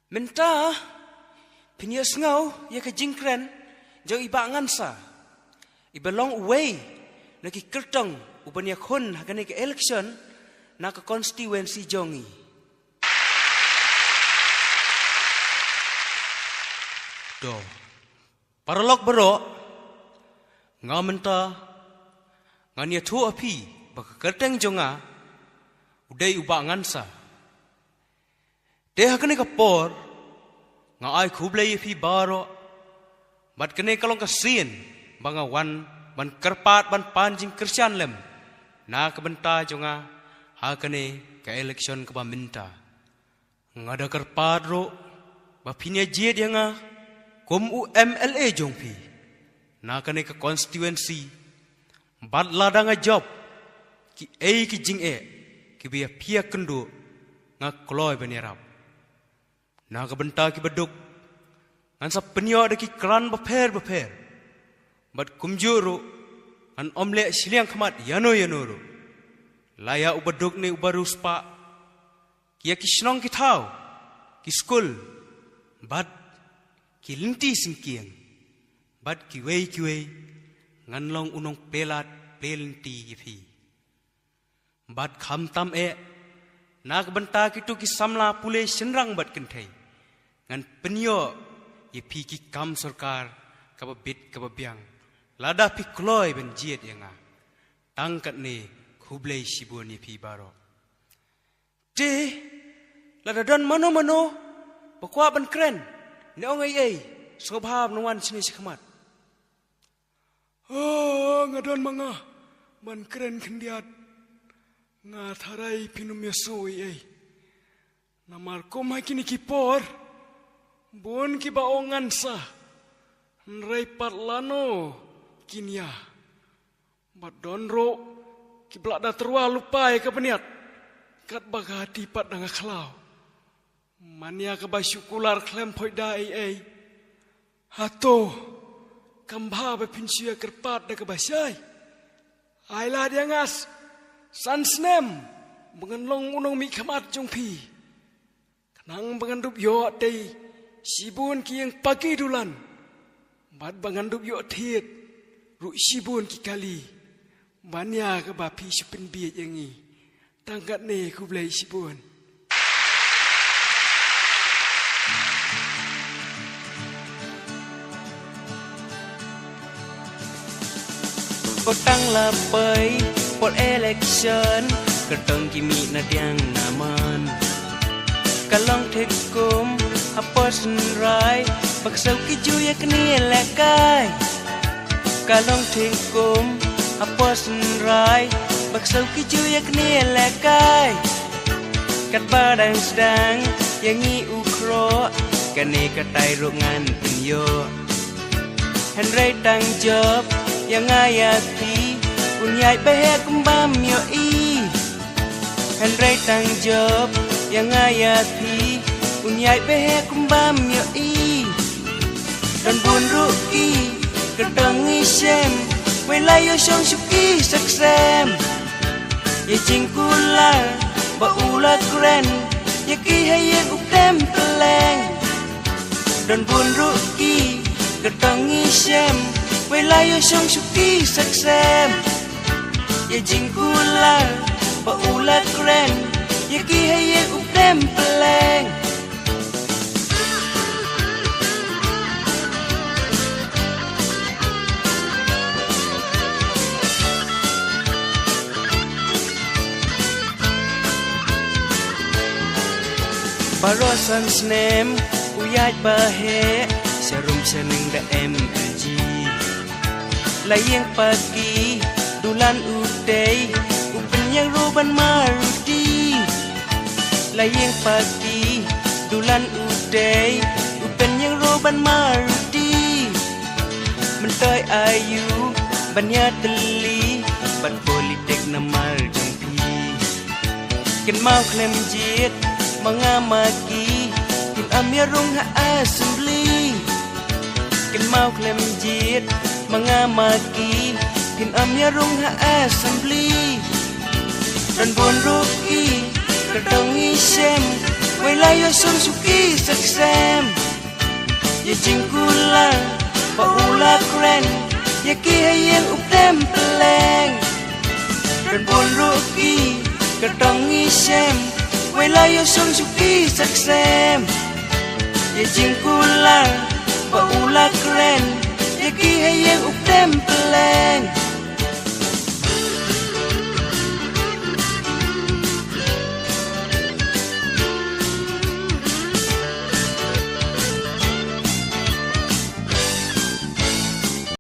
Menta pinya sengau ya ke jingkren jauh iba ngansa iba long away naki kertong ubanya khun hakane ke election na ke constituency jongi do paralog bero ngau menta ngania thu api bak kerteng jonga udai uba ngansa deh hakane kapor ngai khublai phi baro bat kene kalong kasin banga wan ban kerpat ban panjing kersian lem na kebenta jonga hakane ka election ka minta ngada kerpat ro ba phinya je dia nga kom u MLA jong phi na kane ka constituency bat ladanga job ki ki jing ki bia phia kendu nga kloi benirap na kebenta ki beduk ngan sa penyo de ki kran beper bat kumjuru an omle siliang khamat yano ro laya ubeduk ne ubarus pa ki snong ki thau ki skul bat ki linti singkiang bat ki wei ngan long unong pelat pelinti phi bat kham tam na kebenta ki tu ki samla pule senrang bat kenthai ngan penyo ye pi ki kam sarkar kababit kababyang lada pi kloi ben jiet yanga tangkat ne khublei sibon ye pi baro te lada don mano bakwa ban kren ne ong ai sobhab nwan sini sikmat ngadon manga ban kren khendiat nga tharai pinum yasoi namar ko mai kini kipor bon ki baongan sa nrai patlano kinia badonro ki blada terwa lupai ka peniat kat bagati pat danga khlau mania ka basyukular klem poida hato kambha ba pinsia kerpat da ka basai aila dia ngas sansnem mengenlong unong mi khamat jong pi kanang mengandup yo tei sibun ki yang pagi dulan bad bangandup yo thiet ru sibun ki kali banya ka ba pi supen biet yangi tangkat ne ku blai sibun potang lapai pot election kertong kimi na diang naman kalong thekum aposen rai baksau ki juya kni lekai kalong thekum aposen rai baksau ki juya kni lekai kat badang sedang yangi ukro kane katai rungan penyo henry tang job yang ayati unyai behe kumbam yo henry tang job yang ayati unyai behe kumbam yo dan bun ruki kedangi sem welayo song suki saksem ye jingkula ba ula kren ye ki hayen ukdem teleng dan bun ruki kedangi sem welayo song suki saksem ye jingkula ba ula kren ye ki hayen ukdem teleng Barosan snem uyat bahe serum seneng da MLG layang pagi dulan udai upen yang ruban marudi layang pagi dulan udai upen yang ruban marudi mentoy ayu banya teli ban politik namar jengpi ken mau klem jit mengamaki kin amirung ha assembly kin mau klem jit mengamaki kin amirung ha assembly dan bon ruki kertongi sem wela yo sum suki saksem ye jingkular pa ula kren ye ki hayeng uptem peleng kan bon ruki katongi sem wela yo sum suki saksem ye jingkular pa ula kren ye ki hayeng uptem peleng